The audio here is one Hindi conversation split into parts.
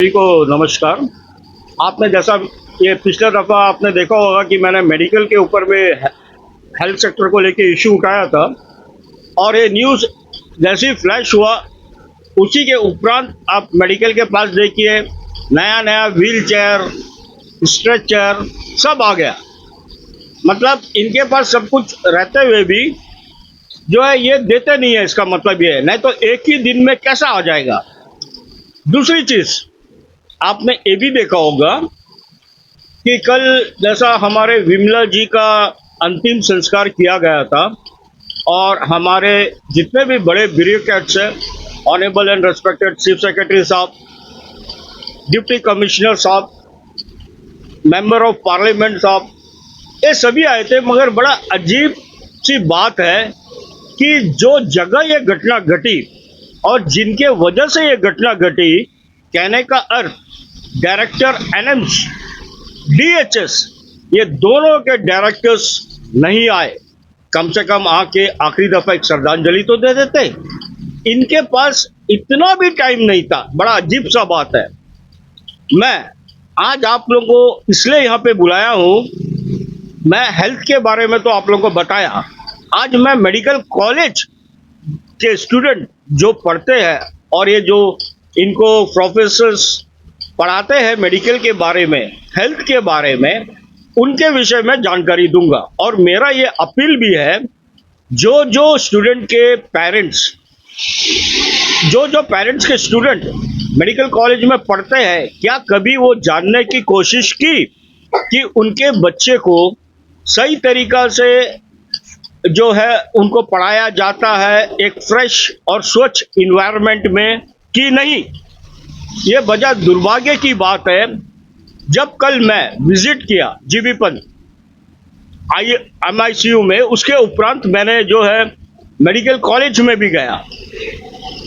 सभी को नमस्कार। आपने जैसा ये पिछला दफ़ा आपने देखा होगा कि मैंने मेडिकल के ऊपर में हेल्थ सेक्टर को लेके इशू उठाया था और ये न्यूज़ जैसे ही फ्लैश हुआ उसी के उपरांत आप मेडिकल के पास देखिए नया नया व्हील चेयर, स्ट्रेचर सब आ गया। मतलब इनके पास सब कुछ रहते हुए भी जो है ये देते नहीं है। इसका मतलब ये है, नहीं तो एक ही दिन में कैसा आ जाएगा। दूसरी चीज़ आपने ये भी देखा होगा कि कल जैसा हमारे विमला जी का अंतिम संस्कार किया गया था और हमारे जितने भी बड़े ब्यूरोक्रेट्स हैं, honourable and respected chief secretary साहब, डिप्टी कमिश्नर साहब, मेंबर ऑफ पार्लियामेंट साहब, ये सभी आए थे। मगर बड़ा अजीब सी बात है कि जो जगह ये घटना घटी और जिनके वजह से ये घटना घटी, कहने का अर्थ डायरेक्टर एनएम्स, डीएचएस, ये दोनों के डायरेक्टर्स नहीं आए। कम से कम आके आखिरी दफा एक श्रद्धांजलि तो दे देते। इनके पास इतना भी टाइम नहीं था। बड़ा अजीब सा बात है। मैं आज आप लोगों को इसलिए यहाँ पे बुलाया हूँ, मैं हेल्थ के बारे में तो आप लोगों को बताया। आज मैं मेडिकल कॉलेज के स्टूडेंट जो पढ़ते हैं और ये जो इनको प्रोफेसर्स पढ़ाते हैं मेडिकल के बारे में, हेल्थ के बारे में, उनके विषय में जानकारी दूंगा। और मेरा ये अपील भी है, जो स्टूडेंट के पेरेंट्स, जो पेरेंट्स के स्टूडेंट मेडिकल कॉलेज में पढ़ते हैं, क्या कभी वो जानने की कोशिश की कि उनके बच्चे को सही तरीका से जो है उनको पढ़ाया जाता है एक फ्रेश और स्वच्छ इन्वायरमेंट में कि नहीं। ये बड़ा दुर्भाग्य की बात है। जब कल मैं विजिट किया जीबी पंत MICU में, उसके उपरांत मैंने जो है मेडिकल कॉलेज में भी गया।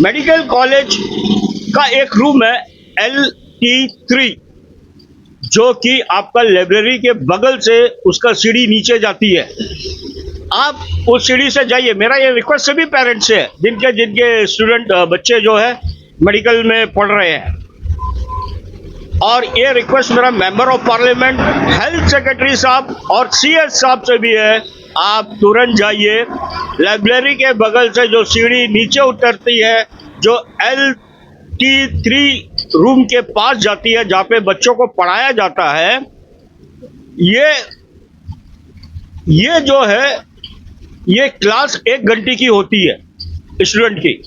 मेडिकल कॉलेज का एक रूम है LT3, जो कि आपका लाइब्रेरी के बगल से उसका सीढ़ी नीचे जाती है। आप उस सीढ़ी से जाइए। मेरा ये रिक्वेस्ट सभी पेरेंट्स से है जिनके स्टूडेंट बच्चे जो है मेडिकल में पढ़ रहे हैं, और ये रिक्वेस्ट मेरा member of parliament, health secretary साहब और CS साहब से भी है। आप तुरंत जाइए, लाइब्रेरी के बगल से जो सीढ़ी नीचे उतरती है, जो LT3 रूम के पास जाती है, जहाँ पे बच्चों को पढ़ाया जाता है, ये जो है ये क्लास 1 घंटे की होती है स्टूडेंट की,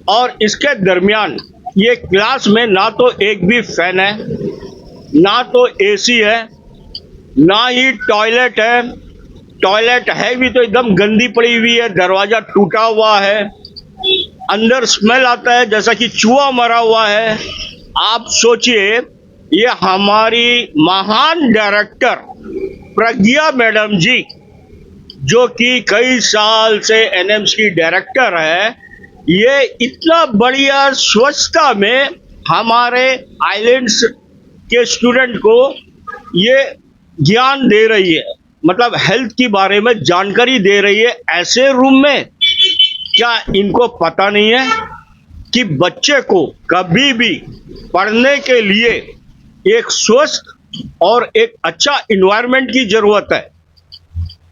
और इसके दरमियान ये क्लास में ना तो एक भी फैन है, ना तो AC है, ना ही टॉयलेट है। टॉयलेट है भी तो एकदम गंदी पड़ी हुई है, दरवाजा टूटा हुआ है, अंदर स्मेल आता है जैसा कि चूहा मरा हुआ है। आप सोचिए, ये हमारी महान डायरेक्टर प्रज्ञा मैडम जी, जो कि कई साल से NMS की डायरेक्टर है, ये इतना बढ़िया स्वच्छता में हमारे आइलैंड्स के स्टूडेंट को ये ज्ञान दे रही है, मतलब हेल्थ के बारे में जानकारी दे रही है ऐसे रूम में। क्या इनको पता नहीं है कि बच्चे को कभी भी पढ़ने के लिए एक स्वस्थ और एक अच्छा इन्वायरमेंट की जरूरत है।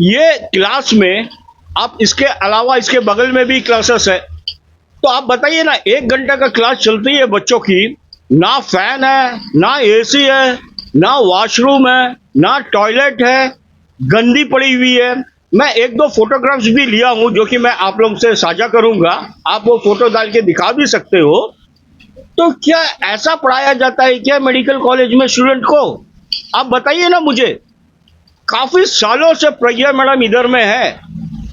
ये क्लास में आप इसके अलावा इसके बगल में भी क्लासेस है, तो आप बताइए ना, 1 घंटे का क्लास चलती है बच्चों की, ना फैन है, ना AC है, ना वॉशरूम है, ना टॉयलेट है, गंदी पड़ी हुई है। मैं 1-2 फोटोग्राफ्स भी लिया हूं जो कि मैं आप लोगों से साझा करूंगा, आप वो फोटो डाल के दिखा भी सकते हो। तो क्या ऐसा पढ़ाया जाता है क्या मेडिकल कॉलेज में स्टूडेंट को? आप बताइए ना मुझे। काफी सालों से प्रज्ञा मैडम इधर में है,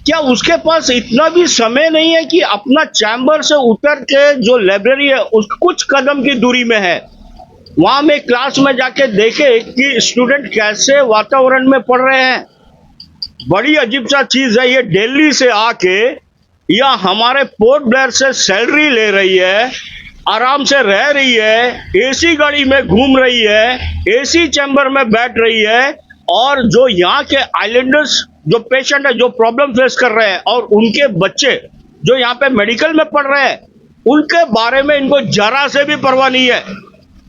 क्या उसके पास इतना भी समय नहीं है कि अपना चैम्बर से उतर के जो लाइब्रेरी है उस कुछ कदम की दूरी में है, वहां में क्लास में जाके देखे कि स्टूडेंट कैसे वातावरण में पढ़ रहे हैं। बड़ी अजीब सा चीज है। ये दिल्ली से आके या हमारे पोर्ट ब्लेयर से सैलरी ले रही है, आराम से रह रही है, AC गाड़ी में घूम रही है, AC चैम्बर में बैठ रही है, और जो यहाँ के आइलैंडर्स जो पेशेंट है, जो प्रॉब्लम फेस कर रहे हैं, और उनके बच्चे जो यहाँ पे मेडिकल में पढ़ रहे हैं, उनके बारे में इनको जरा से भी परवाह नहीं है।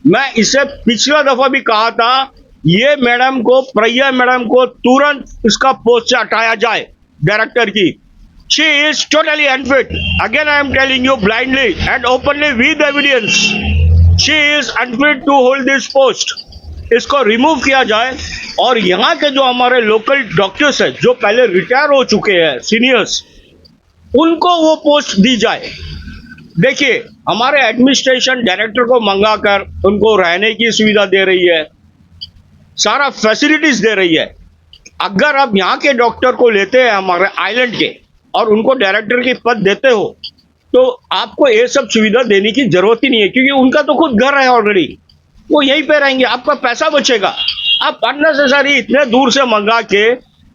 मैं इसे पिछला दफा भी कहा था, ये मैडम को, प्रज्ञा मैडम को तुरंत इसका पोस्ट से हटाया जाए डायरेक्टर की। She is totally unfit. Again I am telling you blindly and openly with evidence, she is unfit to hold this post. इसको रिमूव किया जाए और यहाँ के जो हमारे लोकल डॉक्टर्स हैं जो पहले रिटायर हो चुके हैं सीनियर्स, उनको वो पोस्ट दी जाए। देखिए, हमारे एडमिनिस्ट्रेशन डायरेक्टर को मंगाकर उनको रहने की सुविधा दे रही है, सारा फैसिलिटीज दे रही है। अगर आप यहाँ के डॉक्टर को लेते हैं हमारे आइलैंड के और उनको डायरेक्टर की पद देते हो, तो आपको ये सब सुविधा देने की जरूरत ही नहीं है, क्योंकि उनका तो खुद घर है ऑलरेडी, वो यहीं पे रहेंगे, आपका पैसा बचेगा। आप अननेसेसरी इतने दूर से मंगा के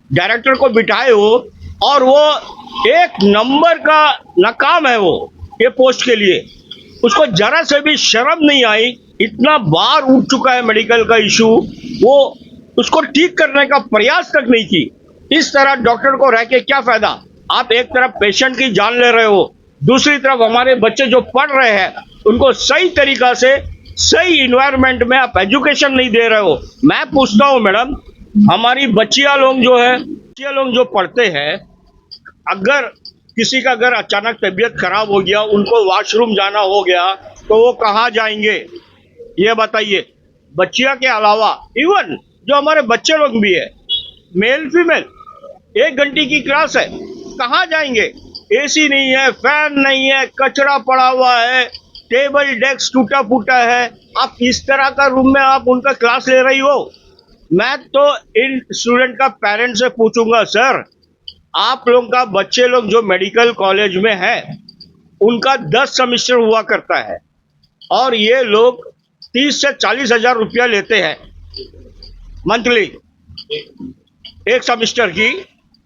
डायरेक्टर को बिठाए हो और वो एक नंबर का नाकाम है वो ये पोस्ट के लिए। उसको जरा से भी शर्म नहीं आई, इतना बार उठ चुका है मेडिकल का इशू, वो उसको ठीक करने का प्रयास तक नहीं की। इस तरह डॉक्टर को रह के क्या फायदा? आप एक तरफ पेशेंट की जान ले रहे हो, दूसरी तरफ हमारे बच्चे जो पढ़ रहे हैं उनको सही तरीका से सही इन्वायरमेंट में आप एजुकेशन नहीं दे रहे हो। मैं पूछता हूँ मैडम, हमारी बच्चियां लोग जो है, बच्चियां लोग जो पढ़ते हैं, अगर किसी का अगर अचानक तबीयत खराब हो गया, उनको वॉशरूम जाना हो गया, तो वो कहाँ जाएंगे ये बताइए। बच्चियां के अलावा इवन जो हमारे बच्चे लोग भी है, मेल फीमेल, 1 घंटे की क्लास है, कहाँ जाएंगे? एसी नहीं है, फैन नहीं है, कचरा पड़ा हुआ है, टेबल डेस्क टूटा फूटा है। आप इस तरह का रूम में आप उनका क्लास ले रही हो? मैं तो इन स्टूडेंट का पेरेंट्स से पूछूंगा, सर आप लोगों का बच्चे लोग जो मेडिकल कॉलेज में है उनका 10 सेमेस्टर हुआ करता है और ये लोग 30 से 40 हजार रुपया लेते हैं मंथली। एक सेमेस्टर की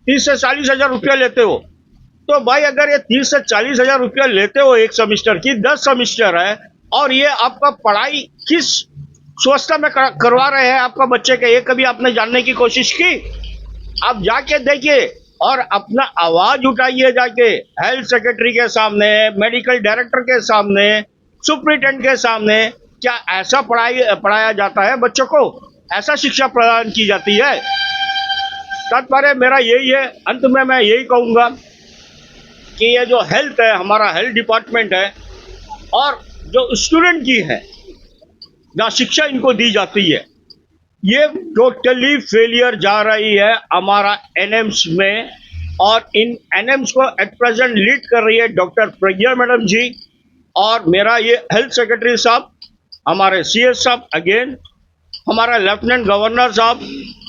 30 से 40 हजार रुपया लेते हो, तो भाई अगर ये 30 से 40 हजार रुपया लेते हो एक सेमेस्टर की, 10 सेमेस्टर है, और ये आपका पढ़ाई किस स्वस्था में करवा रहे हैं आपका बच्चे के, ये कभी आपने जानने की कोशिश की? आप जाके देखिए और अपना आवाज उठाइए जाके हेल्थ सेक्रेटरी के सामने, मेडिकल डायरेक्टर के सामने, सुप्रिटेंडेंट के सामने। क्या ऐसा पढ़ाया जाता है बच्चों को? ऐसा शिक्षा प्रदान की जाती है? तात्पर्य मेरा यही है, अंत में मैं यही कहूँगा कि ये जो हेल्थ है, हमारा हेल्थ डिपार्टमेंट है, और जो स्टूडेंट की है, जहाँ शिक्षा इनको दी जाती है, ये टोटली फेलियर जा रही है हमारा एनएम्स में। और इन एनएम्स को एट प्रेजेंट लीड कर रही है डॉक्टर प्रज्ञा मैडम जी। और मेरा ये हेल्थ सेक्रेटरी साहब, हमारे सीएस साहब, अगेन हमारा लेफ्टिनेंट गवर्नर साहब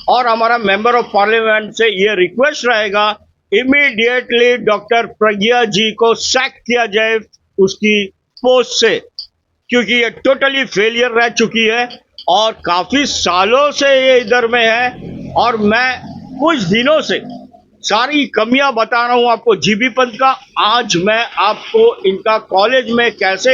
और हमारा मेंबर ऑफ पार्लियामेंट से ये रिक्वेस्ट रहेगा, इमीडिएटली डॉक्टर प्रज्ञा जी को सैक किया जाए उसकी पोस्ट से, क्योंकि ये टोटली फेलियर रह चुकी है और काफी सालों से ये इधर में है। और मैं कुछ दिनों से सारी कमियां बता रहा हूं आपको जीबी पंत का। आज मैं आपको इनका कॉलेज में कैसे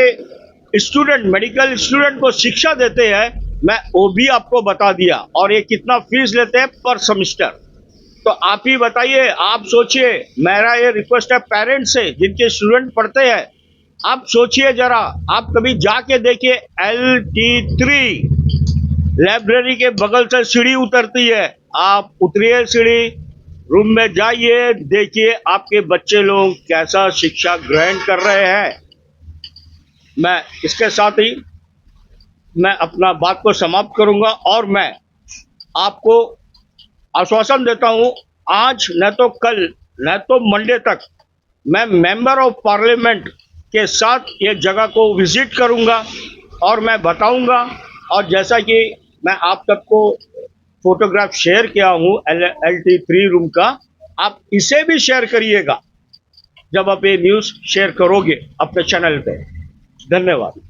स्टूडेंट, मेडिकल स्टूडेंट को शिक्षा देते हैं, मैं वो भी आपको बता दिया। और ये कितना फीस लेते हैं पर सेमेस्टर, तो आप ही बताइए, आप सोचिए। मेरा ये रिक्वेस्ट है पेरेंट्स से जिनके स्टूडेंट पढ़ते हैं, आप सोचिए जरा, आप कभी जाके देखिए LT3 लाइब्रेरी के बगल से सीढ़ी उतरती है, आप उतरिए सीढ़ी, रूम में जाइए, देखिए आपके बच्चे लोग कैसा शिक्षा ग्रहण कर रहे हैं। मैं इसके साथ ही मैं अपना बात को समाप्त करूंगा और मैं आपको आश्वासन देता हूं, आज न तो कल न तो मंडे तक मैं मेंबर ऑफ पार्लियामेंट के साथ ये जगह को विजिट करूंगा और मैं बताऊंगा। और जैसा कि मैं आप सबको फोटोग्राफ शेयर किया हूं LT3 रूम का, आप इसे भी शेयर करिएगा जब आप ये न्यूज़ शेयर करोगे अपने चैनल पे। धन्यवाद।